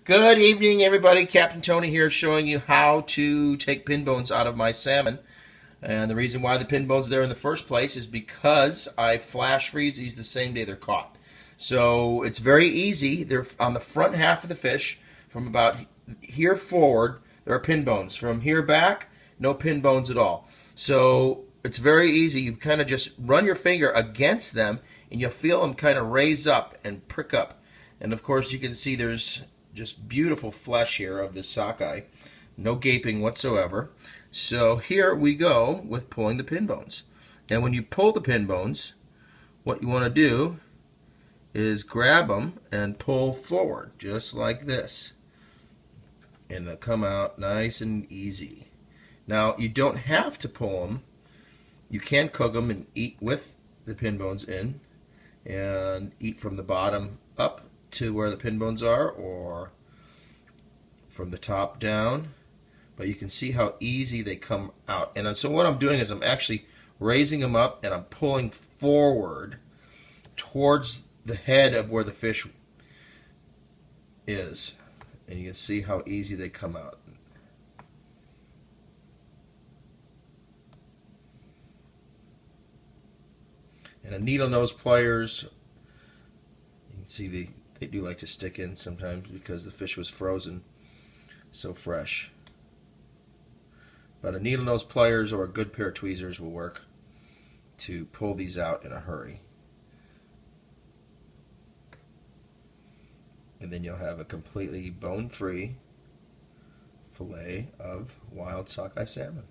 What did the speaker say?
Good evening, everybody. Captain Tony here showing you how to take pin bones out of my salmon. And the reason why the pin bones are there in the first place is because I flash freeze these the same day they're caught. So it's very easy. They're on the front half of the fish. From about here forward, there are pin bones. From here back, no pin bones at all. So it's very easy. You kind of just run your finger against them and you'll feel them kind of raise up and prick up. And of course you can see there's just beautiful flesh here of this sockeye. No gaping whatsoever. So here we go with pulling the pin bones. And when you pull the pin bones, what you want to do is grab them and pull forward, just like this. And they'll come out nice and easy. Now, you don't have to pull them. You can cook them and eat with the pin bones in, and eat from the bottom up to where the pin bones are, or from the top down. But you can see how easy they come out. And so what I'm doing is I'm actually raising them up and I'm pulling forward towards the head of where the fish is. And you can see how easy they come out. And a needle nose pliers, you can see they do like to stick in sometimes because the fish was frozen so fresh. But a needle nose pliers or a good pair of tweezers will work to pull these out in a hurry. And then you'll have a completely bone-free fillet of wild sockeye salmon.